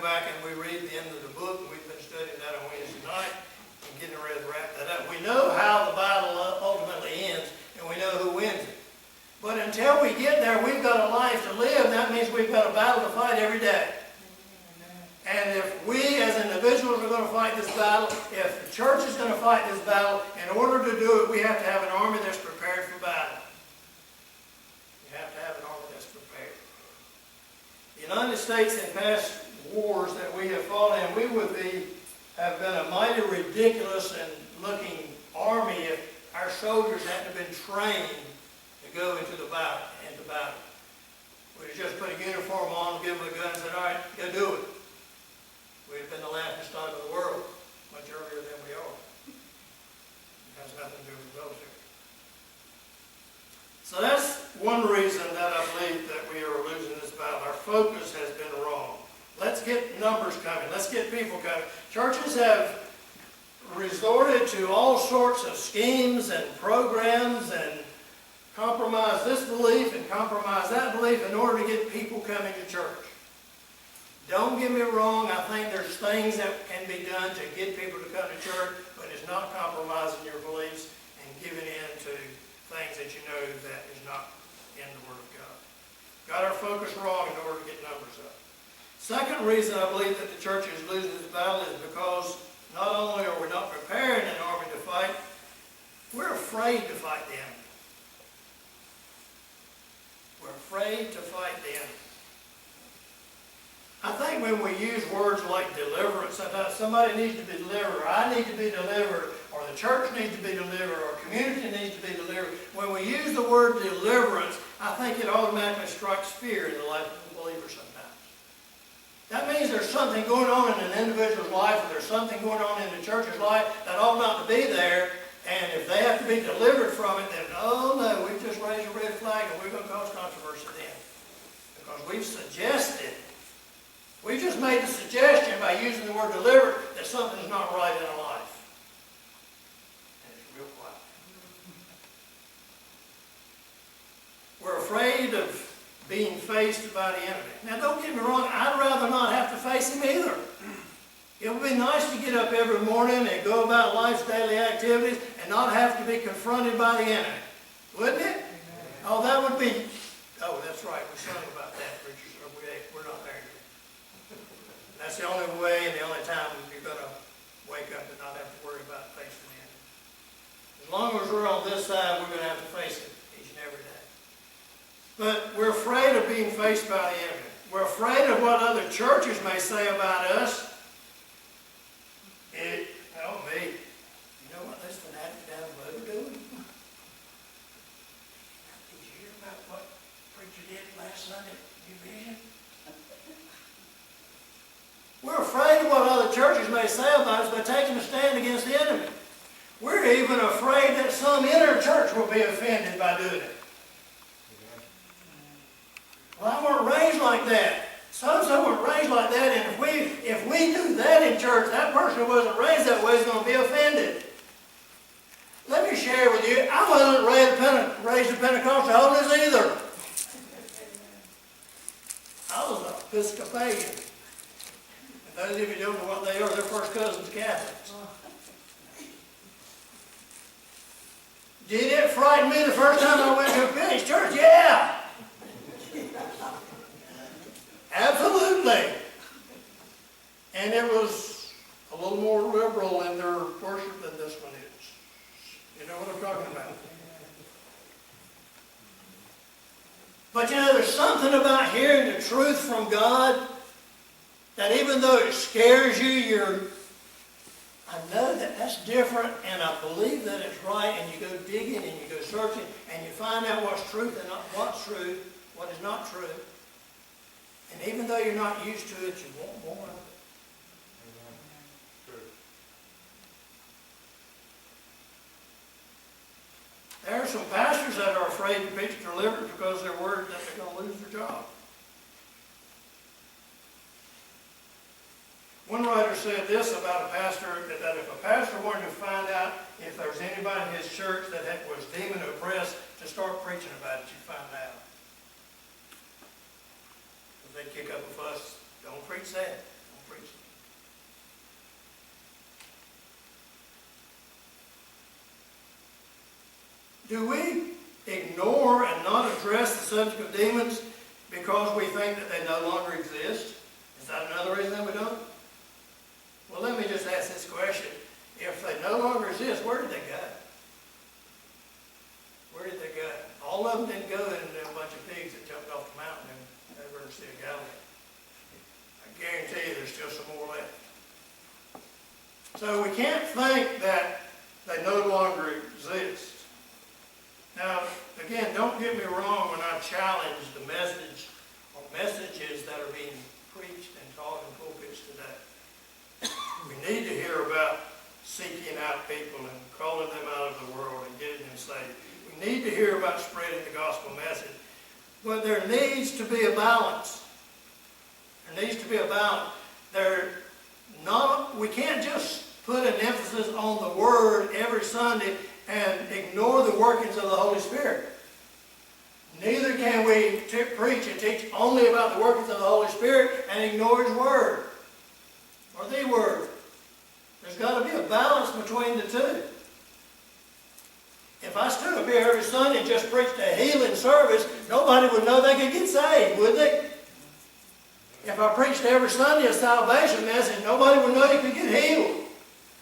back and we read the end of the book, and we've been studying that on Wednesday night and getting ready to wrap that up. We know how the battle ultimately ends, and we know who wins it. But until we get there, we've got a life to live. That means we've got a battle to fight every day. And if we as individuals are going to fight this battle, if the church is going to fight this battle, in order to do it, we have to have an army that's prepared for battle. We have to have an army that's prepared. The United States in past wars that we have fought in, we would have been a mighty ridiculous and looking army if our soldiers hadn't been trained to go into the battle. We'd have just put a uniform on, give them a gun, and said, all right, go do it. We'd have been the laughing stock of the world much earlier than we are. It has nothing to do with the military. So that's one reason that I believe that we are losing this battle. Our focus has been wrong. Let's get numbers coming. Let's get people coming. Churches have resorted to all sorts of schemes and programs and compromise this belief and compromise that belief in order to get people coming to church. Don't get me wrong, I think there's things that can be done to get people to come to church, but it's not compromising your beliefs and giving in to things that you know that is not in the Word of God. Got our focus wrong in order to get numbers up. Second reason I believe that the church is losing this battle is because not only are we not preparing an army to fight, we're afraid to fight the enemy. We're afraid to fight the enemy. I think when we use words like deliverance, sometimes somebody needs to be delivered, or I need to be delivered, or the church needs to be delivered, or community needs to be delivered. When we use the word deliverance, I think it automatically strikes fear in the life of the believer sometimes. That means there's something going on in an individual's life, or there's something going on in the church's life that ought not to be there, and if they have to be delivered from it, then, oh no, we've just raised a red flag and we're going to cause controversy then. Because we've suggested, we just made the suggestion by using the word delivered that something's not right in our life. And it's real quiet. We're afraid of being faced by the enemy. Now don't get me wrong, I'd rather not have to face him either. It would be nice to get up every morning and go about life's daily activities and not have to be confronted by the enemy. Wouldn't it? Oh, that would be, oh, that's right, we sung about that, preachers. We're not there yet. That's the only way and the only time you're going to wake up and not have to worry about facing the enemy. As long as we're on this side, we're going to have to face it each and every day. But we're afraid of being faced by the enemy. We're afraid of what other churches may say about us. You know what this fanatic down the road are doing? Did you hear about what preacher did last Sunday at New Vision? We're afraid of what other churches may say about us by taking a stand against the enemy. We're even afraid that some inner church will be offended by doing it. Well, I weren't raised like that. Some weren't raised like that, and if we do that in church, that person who wasn't raised that way is going to be offended. Let me share with you, I wasn't raised a Pentecostal holiness either. I was an Episcopalian. And those of you who don't know what they are, they're first cousins Catholics. Did it frighten me the first time I went to a Pentecost church? Yeah! Absolutely. And it was a little more liberal in their worship than this one is. You know what I'm talking about? But you know, there's something about hearing the truth from God that even though it scares you, I know that that's different, and I believe that it's right, and you go digging and you go searching, and you find out what's truth and not what's true, what is not true. And even though you're not used to it, you want more of it. There are some pastors that are afraid to preach deliverance because they're worried that they're going to lose their job. One writer said this about a pastor, that if a pastor wanted to find out if there's anybody in his church that was demon oppressed, to start preaching about it, you'd find out. If they kick up a fuss, don't preach that. Do we ignore and not address the subject of demons because we think that they no longer exist? Is that another reason that we don't? Well, let me just ask this question. If they no longer exist, where did they go? Where did they go? All of them didn't go into a bunch of pigs that jumped off the mountain in the River Sea of Galilee. I guarantee you there's still some more left. So we can't think that they no longer exist. Now, again, don't get me wrong when I challenge the message or messages that are being preached and taught in pulpits today. We need to hear about seeking out people and calling them out of the world and getting them saved. We need to hear about spreading the gospel message. But there needs to be a balance. There needs to be a balance. We can't just put an emphasis on the Word every Sunday and ignore the workings of the Holy Spirit. Neither can we preach and teach only about the workings of the Holy Spirit and ignore His Word, or the Word. There's got to be a balance between the two. If I stood up here every Sunday and just preached a healing service, nobody would know they could get saved, would they? If I preached every Sunday a salvation message, nobody would know you could get healed,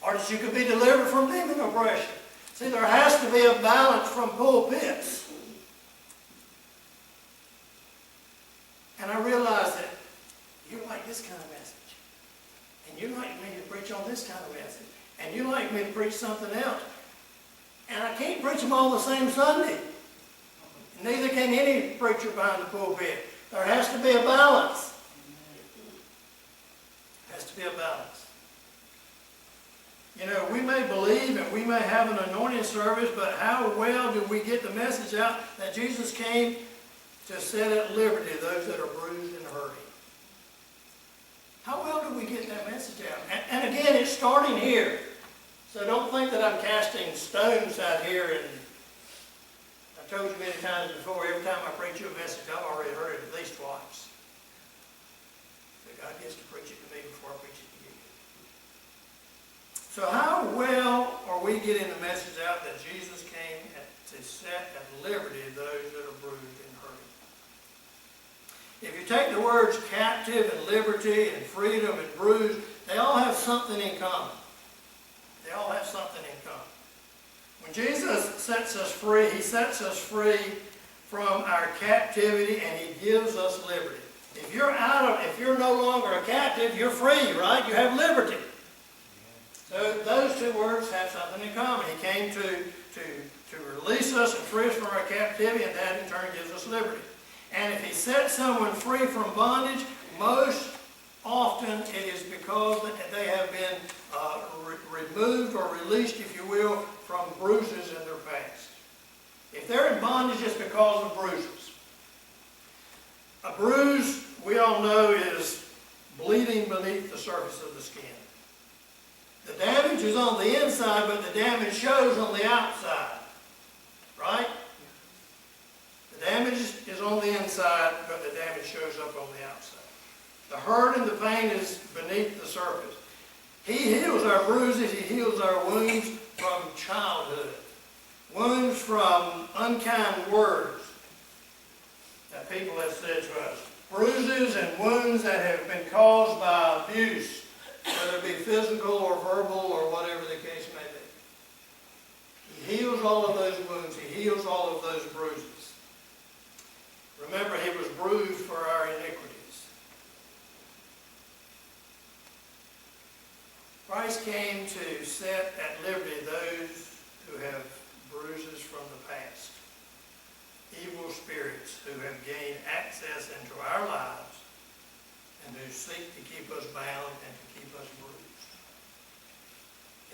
or that you could be delivered from demon oppression. See, there has to be a balance from pulpits. And I realize that you like this kind of message, and you like me to preach on this kind of message, and you like me to preach something else. And I can't preach them all the same Sunday. Neither can any preacher behind the pulpit. There has to be a balance. There has to be a balance. You know, we may believe and we may have an anointing service, but how well do we get the message out that Jesus came to set at liberty those that are bruised and hurting? How well do we get that message out? And again, it's starting here. So don't think that I'm casting stones out here. And I told you many times before, every time I preach you a message, I've already heard it at least twice. So God gets to preach it to me before I preach it to you. So how well are we getting the message out that Jesus came to set at liberty those that are bruised and hurting? If you take the words captive and liberty and freedom and bruised, they all have something in common. They all have something in common. When Jesus sets us free, He sets us free from our captivity and He gives us liberty. If you're no longer a captive, you're free, right? You have liberty. So those two words have something in common. He came to release us and free us from our captivity, and that in turn gives us liberty. And if He sets someone free from bondage, most often it is because they have been removed or released, if you will, from bruises in their past. If they're in bondage, it's because of bruises. A bruise, we all know, is bleeding beneath the surface of the skin. The damage is on the inside, but the damage shows on the outside. Right? The damage is on the inside, but the damage shows up on the outside. The hurt and the pain is beneath the surface. He heals our bruises, He heals our wounds from childhood. Wounds from unkind words that people have said to us. Bruises and wounds that have been caused by abuse, whether it be physical or verbal or whatever the case may be. He heals all of those wounds. He heals all of those bruises. Remember, He was bruised for our iniquities. Christ came to set at liberty those who have bruises from the past. Evil spirits who have gained access into our lives and who seek to keep us bound and to keep us bruised.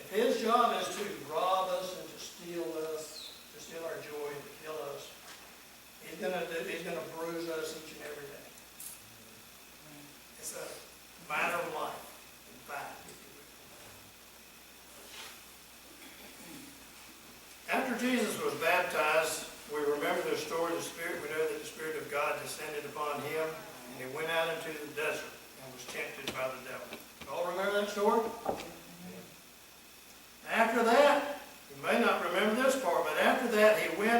If His job is to rob us and to steal us, to steal our joy and to kill us, He's going to bruise us each and every day. It's a matter of life, in fact. After Jesus was baptized, we remember the story of the Spirit. We know that the Spirit of God descended upon Him, and He went out into the desert and was tempted by the devil. You all remember that story? After that, you may not remember this part, but after that He went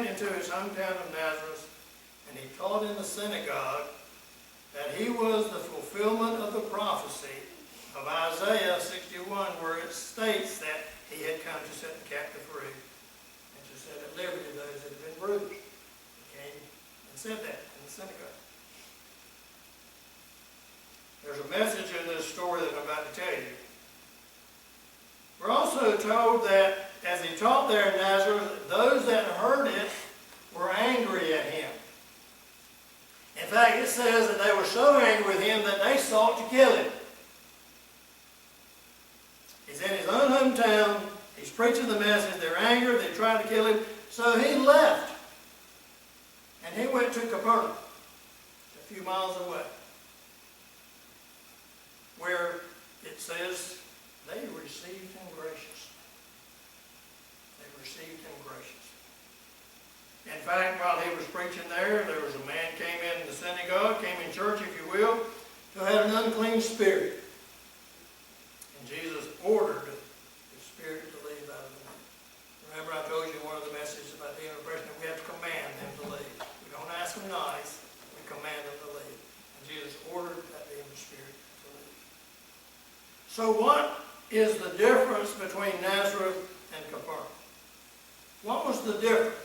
synagogue that he was the fulfillment of the prophecy of Isaiah 61, where it states that he had come to set the captive free and to set at liberty those that had been bruised. He came and said that in the synagogue. There's a message in this story that I'm about to tell you. We're also told that as he taught there in Nazareth, those that heard it were angry at him. In fact, it says that they were so angry with him that they sought to kill him. He's in his own hometown. He's preaching the message. They're angry. They're trying to kill him. So he left. And he went to Capernaum, a few miles away, where it says they received him gracious. They received him gracious. In fact, while he was preaching there, there was a man came in the synagogue, came in church, if you will, who had an unclean spirit. And Jesus ordered the spirit to leave out of the man. Remember, I told you one of the messages about demon oppression that we have to command them to leave. We don't ask them nice, we command them to leave. And Jesus ordered that demon spirit to leave. So what is the difference between Nazareth and Capernaum? What was the difference?